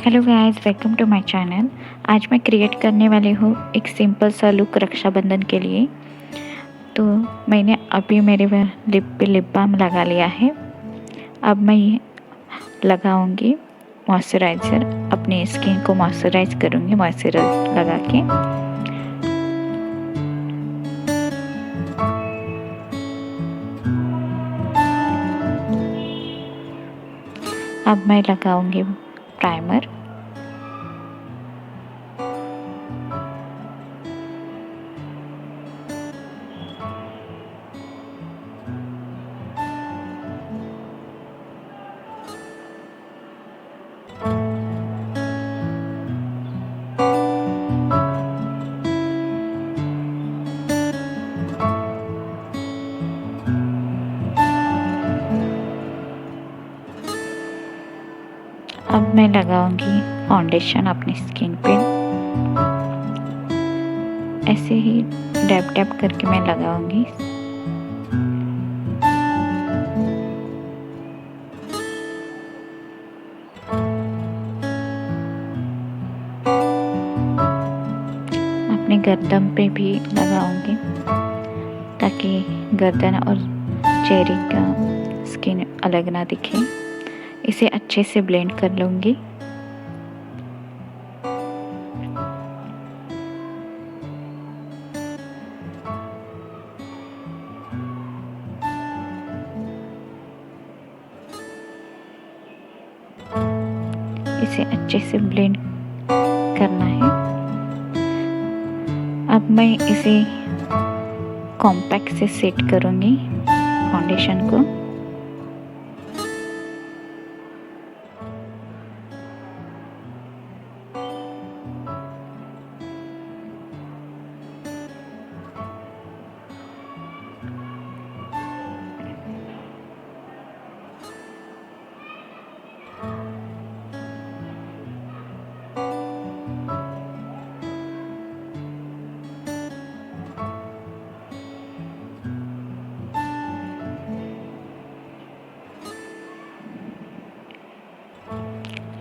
Hello guys, welcome to my channel. आज मैं create करने वाली हूँ एक सिंपल सा लुक रक्षाबंधन के लिए। तो मैंने अभी मेरे लिप पे लिप बाम लगा लिया है। अब मैं ये लगाऊंगी मॉइस्चराइज़र, अपनी स्किन को मॉइस्चराइज करूँगी मॉइस्चराइज़र लगा के। अब मैं लगाऊंगी प्राइमर। अब मैं लगाऊंगी फाउंडेशन अपनी स्किन पे। ऐसे ही डैब डैब करके मैं लगाऊंगी। अपने गर्दन पे भी लगाऊंगी ताकि गर्दन और चेहरे का स्किन अलग ना दिखे। इसे अच्छे से ब्लेंड कर लूँगी। इसे अच्छे से ब्लेंड करना है। अब मैं इसे कॉम्पैक्ट से सेट करूँगी फाउंडेशन को।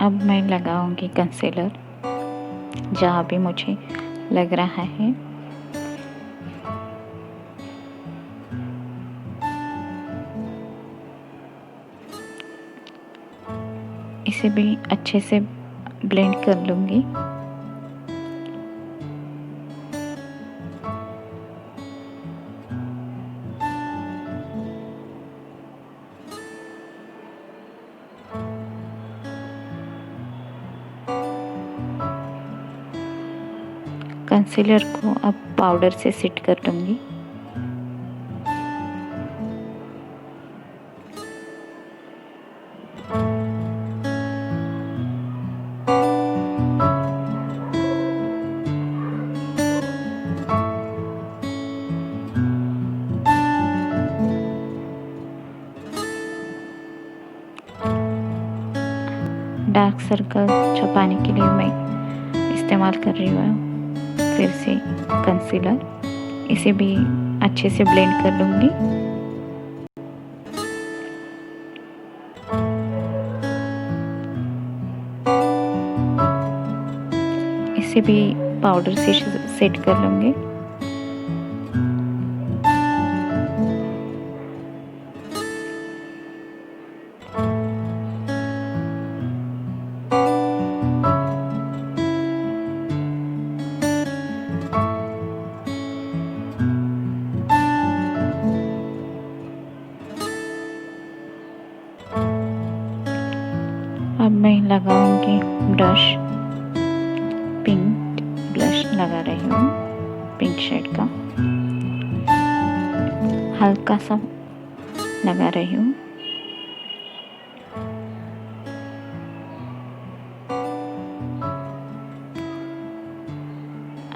अब मैं लगाऊंगी कंसीलर जहाँ भी मुझे लग रहा है। इसे भी अच्छे से ब्लेंड कर लूँगी। कंसीलर को अब पाउडर से सेट कर लूँगी। डार्क सर्कल छुपाने के लिए मैं इस्तेमाल कर रही हूँ फिर से कंसीलर। इसे भी अच्छे से ब्लेंड कर लूँगी। इसे भी पाउडर से सेट कर लूँगी। अब मैं लगाऊंगी ब्रश। पिंक ब्लश लगा रही हूँ, पिंक शेड का हल्का सा लगा रही हूँ।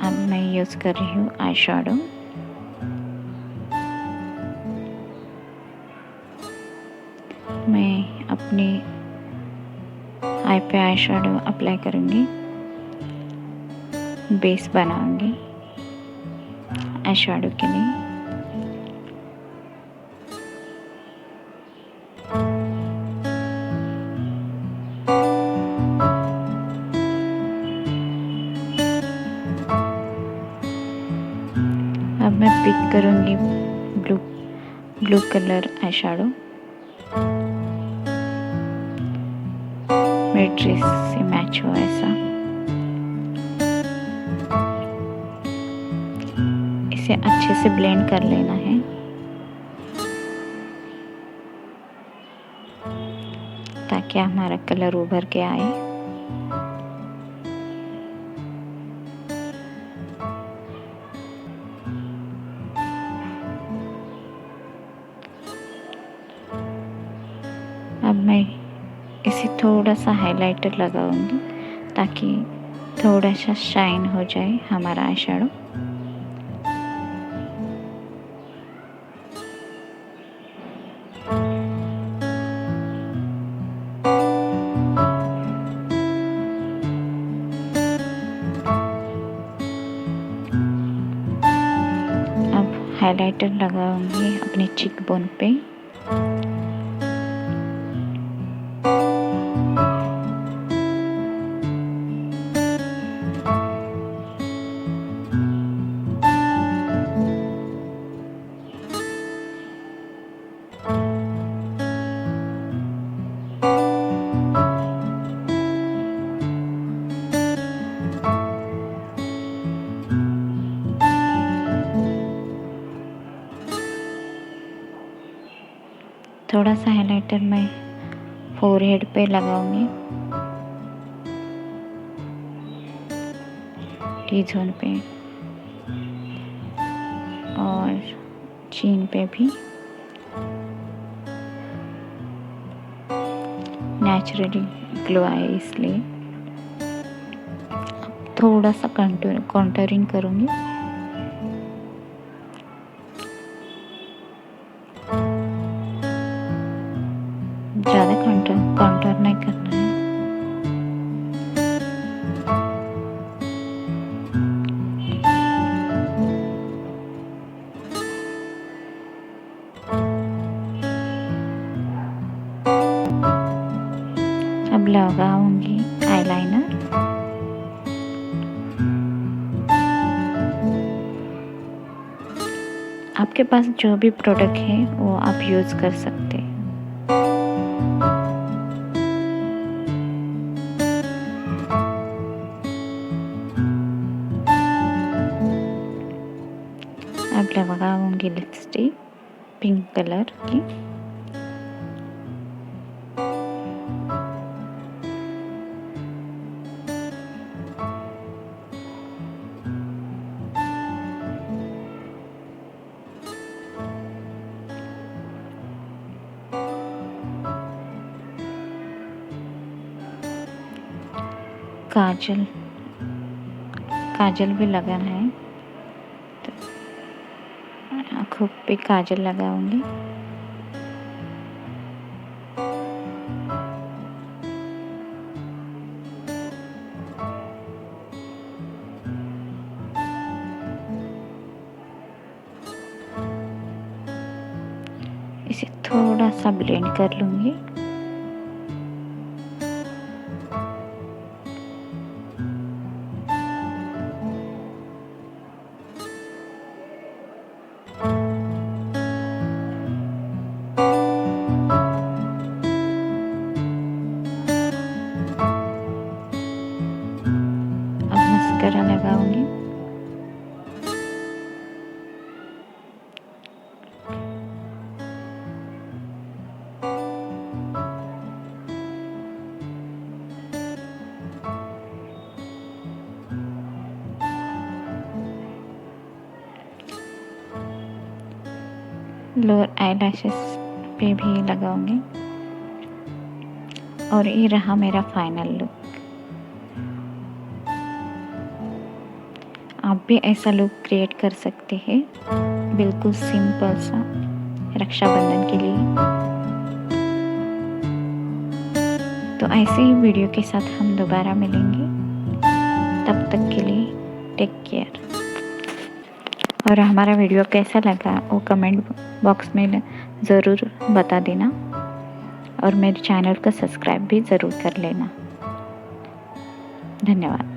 अब मैं यूज़ कर रही हूँ आई शैडो। मैं अपनी आई पे आई शैडो अप्लाई करूँगी, बेस बनाऊँगी आई शैडो के लिए। मैं पिक करूँगी ब्लू कलर आई शैडो। मेरे ड्रेस से मैच हो ऐसा। इसे अच्छे से ब्लेंड कर लेना है। ताकि हमारा कलर उभर के आए। अब मैं इसे थोड़ा सा हाइलाइटर लगाऊंगी ताकि थोड़ा सा शाइन हो जाए हमारा आई शैडो। अब हाइलाइटर लगाऊंगी अपने चीक बोन पे। थोड़ा सा हाइलाइटर मैं फोरहेड पे लगाऊंगी, टी जोन पे और चीन पे भी। नेचुरली ग्लो आए इसलिए थोड़ा सा कॉन्टूरिंग करूँगी। ज़्यादा कॉन्टूर नहीं करना है। अब लगाऊंगी आईलाइनर। आपके पास जो भी प्रोडक्ट है वो आप यूज़ कर सकते हैं। अब लगाऊंगी लिपस्टिक पिंक कलर की। काजल भी लगाना है तो आँखों पे काजल लगाऊंगी। इसे थोड़ा सा ब्लेंड कर लूंगी। अब मस्करा लगाऊंगी। लोअर आईलैशेस पे भी लगाऊंगी। और ये रहा मेरा फाइनल लुक। आप भी ऐसा लुक क्रिएट कर सकते हैं, बिल्कुल सिंपल सा रक्षाबंधन के लिए। तो ऐसे ही वीडियो के साथ हम दोबारा मिलेंगे। तब तक के लिए टेक केयर। और हमारा वीडियो कैसा लगा वो कमेंट बॉक्स में ज़रूर बता देना। और मेरे चैनल को सब्सक्राइब भी ज़रूर कर लेना। धन्यवाद।